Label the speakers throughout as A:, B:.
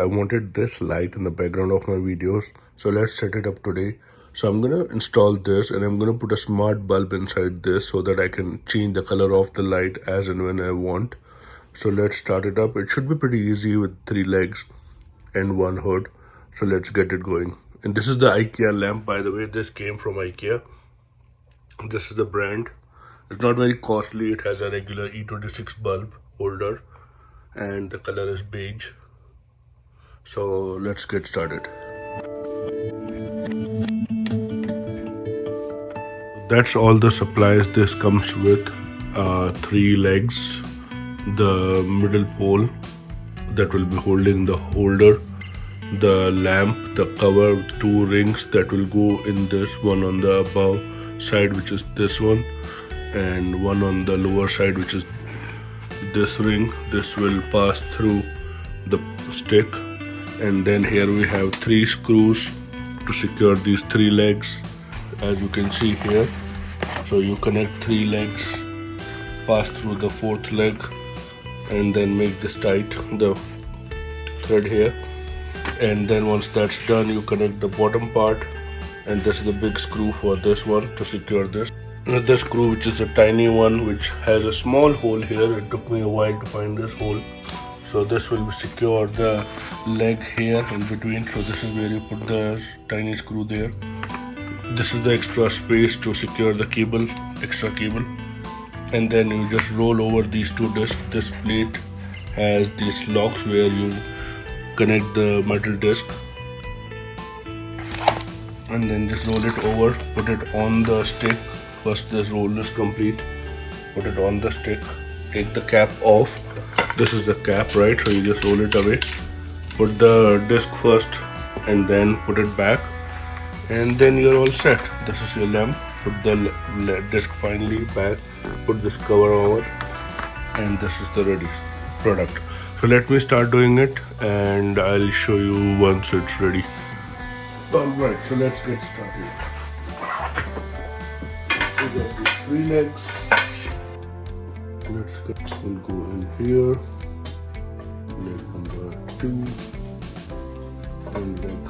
A: I wanted this light in the background of my videos, so let's set it up today. So I'm gonna install this and I'm gonna put a smart bulb inside this so that I can change the color of the light as and when I want. So let's start it up. It should be pretty easy with 3 legs and 1 hood. So let's get it going. And this is the Ikea lamp, by the way. This came from Ikea. This is the brand. It's not very costly. It has a regular E26 bulb holder and the color is beige. So let's get started. That's all the supplies. This comes with 3 legs, the middle pole that will be holding the holder, the lamp, the cover, 2 rings that will go in this, one on the above side which is this one, and one on the lower side which is this ring. This will pass through the stick, and then here we have 3 screws to secure these 3 legs, as you can see here. So you connect 3 legs, pass through the 4th leg, and then make this tight, the thread here. And then once that's done, you connect the bottom part, and this is the big screw for this one to secure this. This screw, which is a tiny one, which has a small hole here. It took me a while to find this hole. So this will secure the leg here in between. So this is where you put the tiny screw there. This is the extra space to secure the cable, extra cable. And then you just roll over these 2 discs. This plate has these locks where you connect the metal disc. And then just roll it over, put it on the stick. First this roll is complete, put it on the stick, take the cap off. This is the cap, right? So you just roll it away, put the disc first and then put it back, and then you're all set. This is your lamp. Put the disc finally back, put this cover over, and this is the ready product. So let me start doing it and I'll show you once it's ready. Alright, so let's get started. We got the 3 legs. We'll go in here. Leg number 2 and leg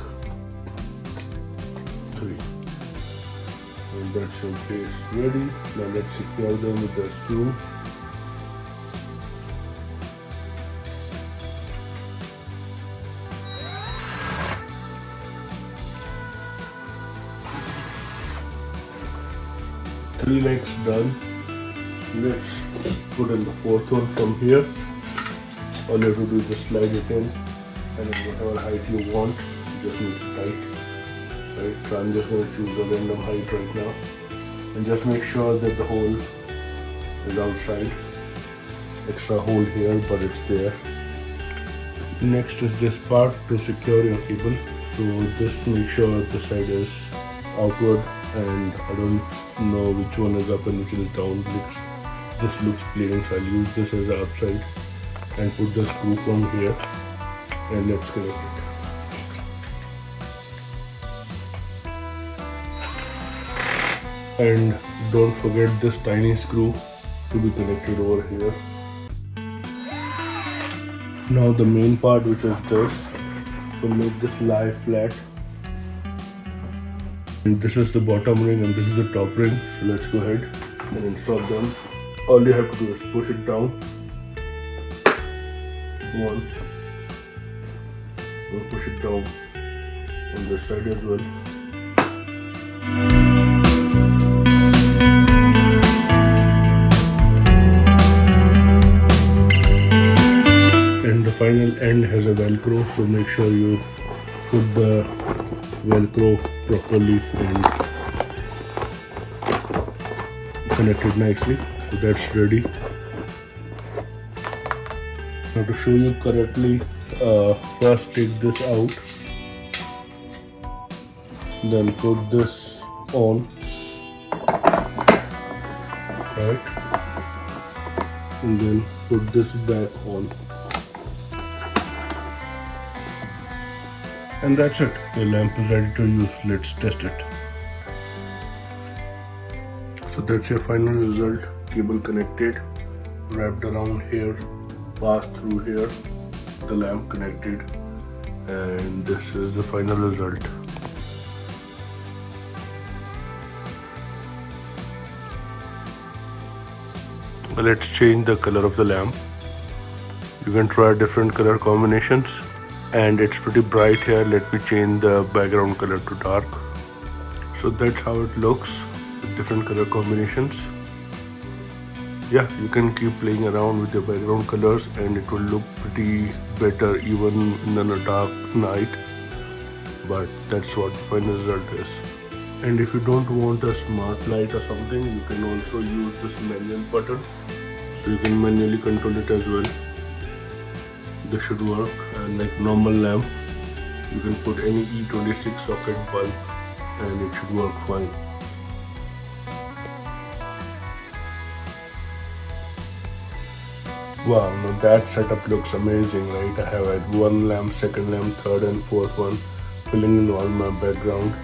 A: 3. And that's your base ready. Now let's secure them with the screws. Three legs done. Let's put in the 4th one from here. All you have to do is just slide it in, and at whatever height you want, you just make it tight. Right? So I'm just going to choose a random height right now, and just make sure that the hole is outside. Extra hole here, but it's there. Next is this part to secure your cable. So just make sure the side is outward, and I don't know which one is up and which is down. This looks plain, so I'll use this as the upside and put the screw from here, and let's connect it. And don't forget this tiny screw to be connected over here. Now the main part, which is this, so make this lie flat. And this is the bottom ring and this is the top ring. So let's go ahead and install them. All you have to do is push it down. 1. We'll push it down on this side as well. And the final end has a velcro, so make sure you put the velcro properly and connect it nicely. So that's ready. Now to show you correctly, first take this out, then put this on, right, and then put this back on. And that's it. The lamp is ready to use. Let's test it. So that's your final result. Cable connected, wrapped around here, passed through here, the lamp connected, and this is the final result. Let's change the color of the lamp. You can try different color combinations, and it's pretty bright here. Let me change the background color to dark. So that's how it looks with different color combinations. Yeah, you can keep playing around with your background colors and it will look pretty better even in a dark night. But that's what the final result is. And if you don't want a smart light or something, you can also use this manual button. So you can manually control it as well. This should work. And like normal lamp, you can put any E26 socket bulb and it should work fine. Wow, now that setup looks amazing, right? I have had one lamp, second lamp, third and fourth one, filling in all my background.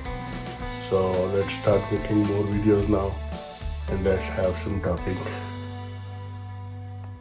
A: So let's start making more videos now and let's have some topic.